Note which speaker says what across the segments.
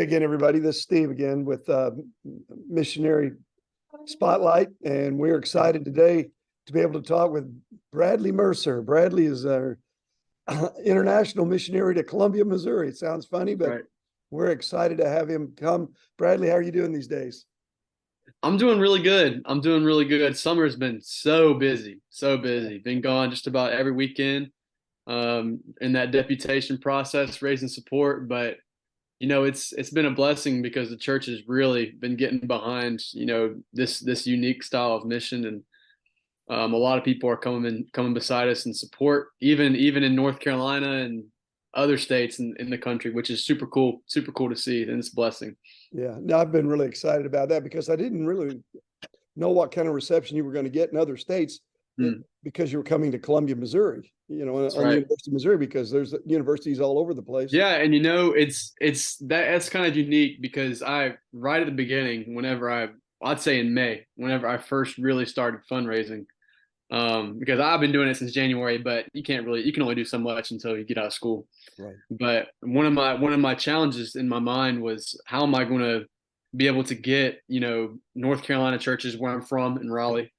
Speaker 1: again, everybody. This is Steve again with Missionary Spotlight, and we're excited today to be able to talk with Bradley Mercer. Bradley is our international missionary to Columbia, Missouri. It sounds funny, but
Speaker 2: Right.
Speaker 1: we're excited to have him come. Bradley, how are you doing these days?
Speaker 2: I'm doing really good. I'm doing really good. Summer's been so busy, so busy. Been gone just about every weekend in that deputation process, raising support. But it's been a blessing because the church has really been getting behind this unique style of mission, and a lot of people are coming beside us in support, even in North Carolina and other states in the country, which is super cool to see, and it's a blessing.
Speaker 1: Yeah, no, I've been really excited about that because I didn't really know what kind of reception you were going to get in other states because you were coming to Columbia, Missouri,
Speaker 2: That's
Speaker 1: on the
Speaker 2: right.
Speaker 1: University of Missouri, because there's universities all over the place.
Speaker 2: Yeah, and that's kind of unique because I right at the beginning, I'd say in May, whenever I first really started fundraising, because I've been doing it since January, but you can only do so much until you get out of school.
Speaker 1: Right.
Speaker 2: But one of my challenges in my mind was, how am I going to be able to get North Carolina churches, where I'm from in Raleigh,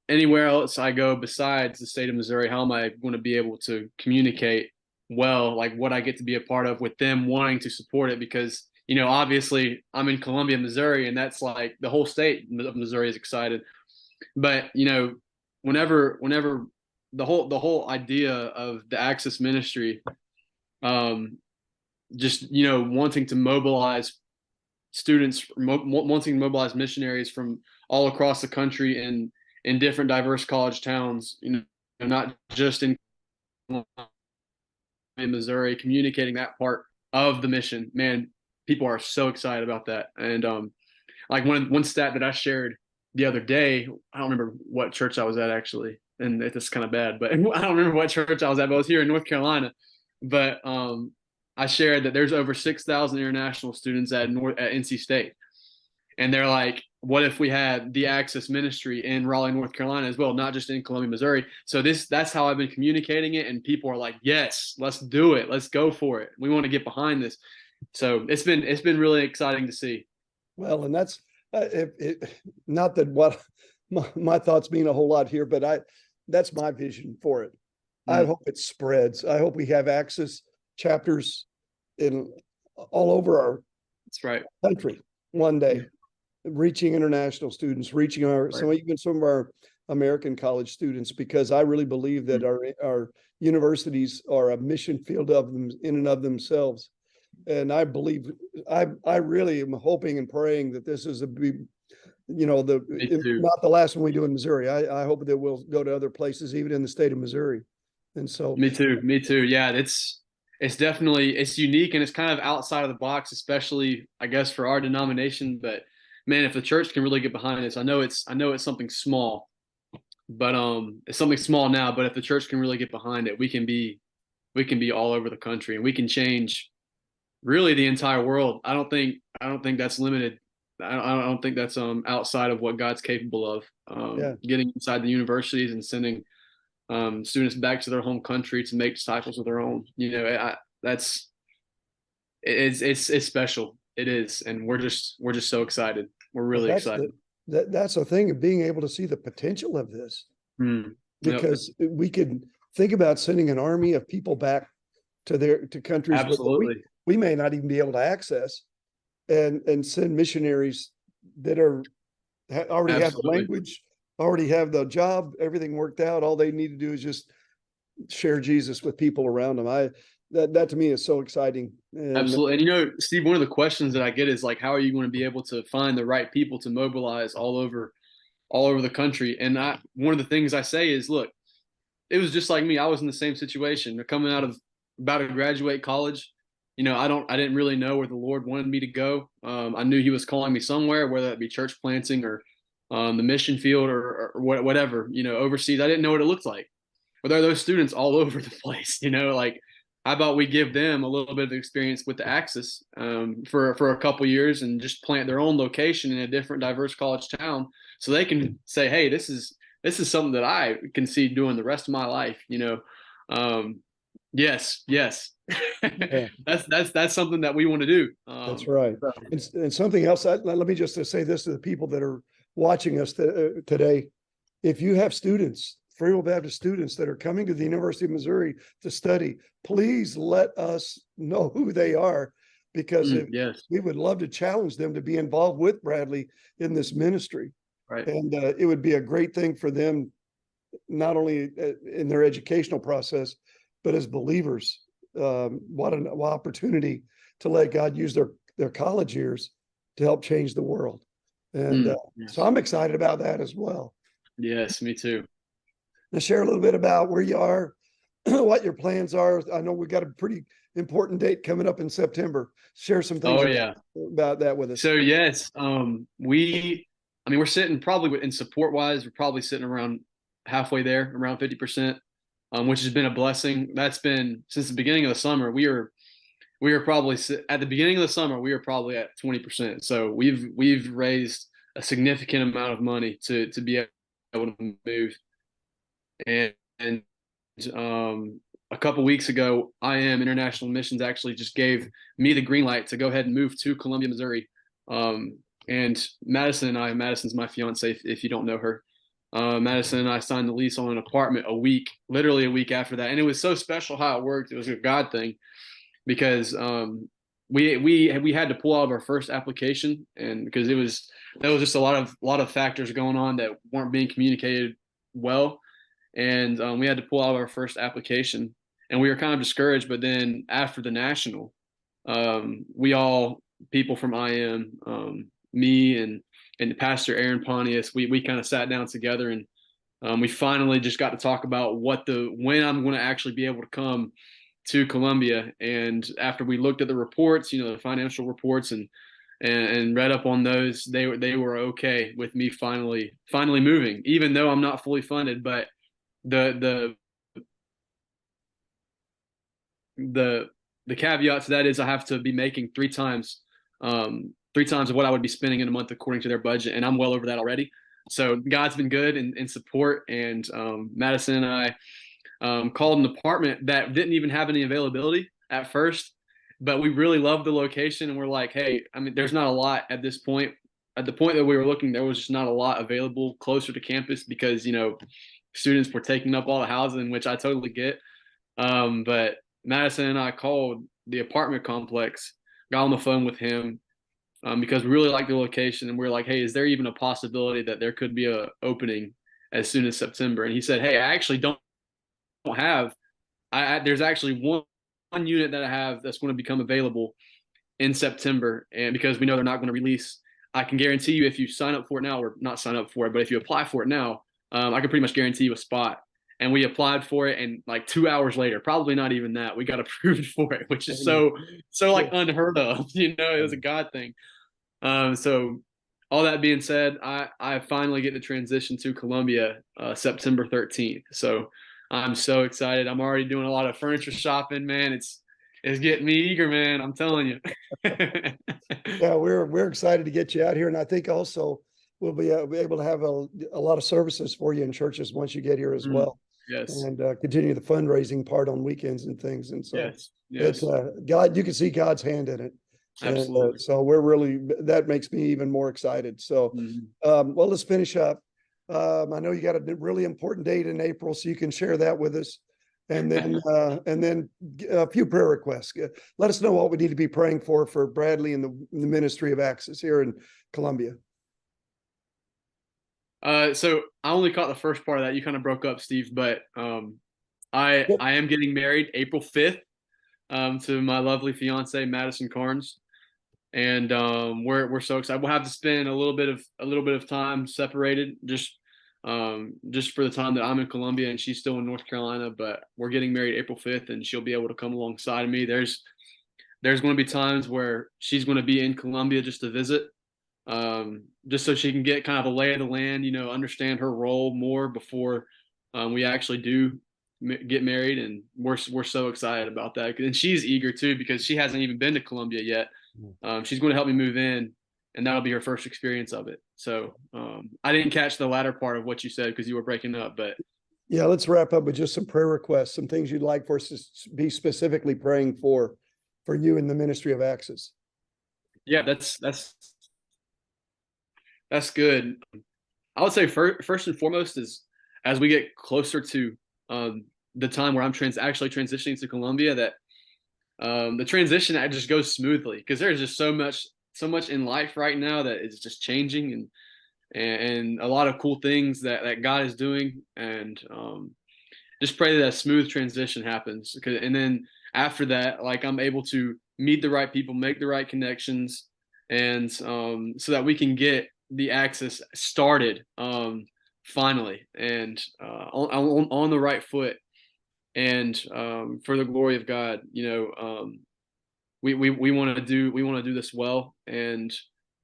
Speaker 2: anywhere else I go besides the state of Missouri, how am I going to be able to communicate well, like what I get to be a part of, with them wanting to support it? Because obviously I'm in Columbia, Missouri, and that's like the whole state of Missouri is excited. But whenever the whole idea of the Access Ministry, um, just wanting to mobilize students, wanting to mobilize missionaries from all across the country in different diverse college towns, not just in Missouri, communicating that part of the mission. Man, people are so excited about that. And like one stat that I shared the other day, I don't remember what church I was at actually, and it's kind of bad, but I don't remember what church I was at, but I was here in North Carolina. But I shared that there's over 6,000 international students at NC State, and they're like, what if we had the Access Ministry in Raleigh, North Carolina as well, not just in Columbia, Missouri? So that's how I've been communicating it, and people are like, yes, let's do it, let's go for it. We want to get behind this. So it's been really exciting to see.
Speaker 1: Well, and that's not that what my thoughts mean a whole lot here, but that's my vision for it. I hope it spreads. I hope we have Access chapters in all over our
Speaker 2: That's right.
Speaker 1: country one day, reaching international students, reaching even some of our American college students, because I really believe that our universities are a mission field of them in and of themselves. And I believe, I really am hoping and praying that this is not the last one we do in Missouri. I hope that we'll go to other places, even in the state of Missouri. And so,
Speaker 2: Me too. Yeah, it's definitely, it's unique, and it's kind of outside of the box, especially I guess for our denomination. But man, if the church can really get behind this, I know it's something small, but it's something small now. But if the church can really get behind it, we can be all over the country, and we can change really the entire world. I don't think that's limited. I don't think that's outside of what God's capable of. Getting inside the universities and sending students back to their home country to make disciples of their own. It's special. It is, and we're just so excited. We're really excited.
Speaker 1: That's the thing of being able to see the potential of this, because we could think about sending an army of people back to countries
Speaker 2: Absolutely.
Speaker 1: we may not even be able to access, and send missionaries that already have the language, already have the job, everything worked out. All they need to do is just share Jesus with people around them. That to me is so exciting.
Speaker 2: Absolutely. And Steve, one of the questions that I get is like, how are you going to be able to find the right people to mobilize all over the country? And one of the things I say is, look, it was just like me. I was in the same situation. Coming out of about to graduate college, I didn't really know where the Lord wanted me to go. I knew He was calling me somewhere, whether that be church planting or the mission field or whatever, overseas. I didn't know what it looked like. But there are those students all over the place, like, how about we give them a little bit of experience with the Access for a couple years, and just plant their own location in a different diverse college town, so they can say, hey, this is something that I can see doing the rest of my life. Yes, yes.
Speaker 1: Yeah,
Speaker 2: That's something that we want to do.
Speaker 1: that's right. And something else, let me just say this to the people that are watching us today. If you have students, Free Will Baptist students that are coming to the University of Missouri to study, please let us know who they are, because
Speaker 2: Yes,
Speaker 1: we would love to challenge them to be involved with Bradley in this ministry.
Speaker 2: right.
Speaker 1: And it would be a great thing for them, not only in their educational process, but as believers. What an opportunity to let God use their college years to help change the world. And
Speaker 2: Yes.
Speaker 1: so I'm excited about that as well.
Speaker 2: Yes, me too.
Speaker 1: Now, share a little bit about where you are, what your plans are. I know we've got a pretty important date coming up in September. Share some things
Speaker 2: Oh yeah.
Speaker 1: about that with us.
Speaker 2: So yes, I mean, we're sitting probably in support wise, we're probably sitting around halfway there, around 50%, which has been a blessing. That's been since the beginning of the summer. We are probably at the beginning of the summer, we are probably at 20%. So we've raised a significant amount of money to be able to move. And a couple weeks ago, IM International Missions actually just gave me the green light to go ahead and move to Columbia, Missouri. And Madison's my fiance, if you don't know her. Madison and I signed the lease on an apartment literally a week after that. And it was so special how it worked. It was a God thing because we had to pull out of our first application, and because there was just a lot of factors going on that weren't being communicated well, and we had to pull out of our first application, and we were kind of discouraged. But then after the national, we all people from IM, me and Pastor Aaron Pontius, we kind of sat down together, and we finally just got to talk about when I'm going to actually be able to come to Columbia. And after we looked at the reports, the financial reports, and read up on those, they were okay with me finally moving, even though I'm not fully funded. But the the the caveat to that is I have to be making three times of what I would be spending in a month according to their budget, and I'm well over that already. So God's been good in support, and Madison and I called an apartment that didn't even have any availability at first, but we really loved the location, and we're like, hey, I mean, there's not a lot at this point. At the point that we were looking, there was just not a lot available closer to campus because students were taking up all the housing, which I totally get. But Madison and I called the apartment complex, got on the phone with him, because we really like the location, and we are like, hey, is there even a possibility that there could be a opening as soon as September? And he said, hey, I actually don't have. There's actually one unit that I have that's going to become available in September, and because we know they're not going to release, I can guarantee you if you sign up for it now, or not sign up for it, but if you apply for it now, I can pretty much guarantee you a spot. And we applied for it, and like 2 hours later, probably not even that, we got approved for it, which is so like unheard of. It was a God thing. So all that being said, I finally get to transition to Columbia September 13th. So I'm so excited. I'm already doing a lot of furniture shopping, man. It's getting me eager, man. I'm telling you.
Speaker 1: Yeah, we're excited to get you out here, and I think also we'll be able to have a lot of services for you in churches once you get here as well.
Speaker 2: Yes.
Speaker 1: And continue the fundraising part on weekends and things. And so
Speaker 2: Yes.
Speaker 1: it's God, you can see God's hand in it.
Speaker 2: Absolutely.
Speaker 1: And so that makes me even more excited. So, well, let's finish up. I know you got a really important date in April, so you can share that with us. And then a few prayer requests. Let us know what we need to be praying for Bradley and the Ministry of Access here in Columbia.
Speaker 2: So I only caught the first part of that. You kind of broke up, Steve, but I am getting married April 5th to my lovely fiance Madison Carnes, and we're so excited. We'll have to spend a little bit of time separated, just for the time that I'm in Columbia and she's still in North Carolina. But we're getting married April 5th, and she'll be able to come alongside of me. There's going to be times where she's going to be in Columbia just to visit, just so she can get kind of a lay of the land, understand her role more before we actually do get married. And we're so excited about that. And she's eager too, because she hasn't even been to Columbia yet. She's going to help me move in, and that'll be her first experience of it. So I didn't catch the latter part of what you said because you were breaking up, but
Speaker 1: Yeah, let's wrap up with just some prayer requests, some things you'd like for us to be specifically praying for you in the ministry of Access.
Speaker 2: Yeah, that's good. I would say first and foremost is as we get closer to the time where I'm actually transitioning to Columbia, that the transition just goes smoothly, because there's just so much in life right now that is just changing, and a lot of cool things that God is doing, and just pray that a smooth transition happens. And then after that, like, I'm able to meet the right people, make the right connections, and so that we can get the Access started finally, and on the right foot, and for the glory of God. We want to do this well, and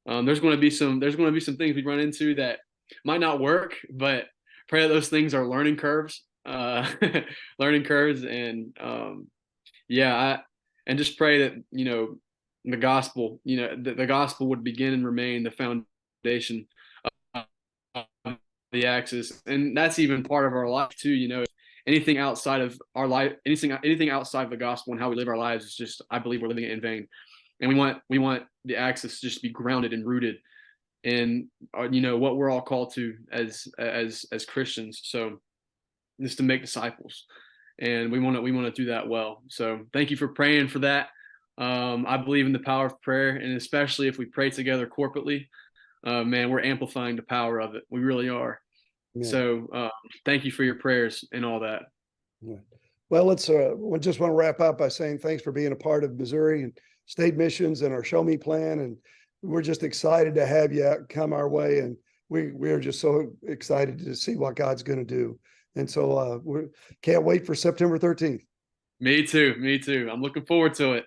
Speaker 2: there's going to be some things we run into that might not work, but pray that those things are learning curves, learning curves, and yeah, and just pray that the gospel, the gospel would begin and remain the foundation of the Access, and that's even part of our life too. Anything outside of our life, anything outside of the gospel and how we live our lives is just, I believe, we're living it in vain. And we want the Access to just be grounded and rooted in what we're all called to as Christians. So just to make disciples, and we want to do that well. So thank you for praying for that. I believe in the power of prayer, and especially if we pray together corporately, man, we're amplifying the power of it. We really are. Yeah. So thank you for your prayers and all that.
Speaker 1: Yeah. Well, let's we just want to wrap up by saying thanks for being a part of Missouri and state missions and our Show Me plan. And we're just excited to have you come our way. And we're just so excited to see what God's going to do. And so we can't wait for September 13th.
Speaker 2: Me too. I'm looking forward to it.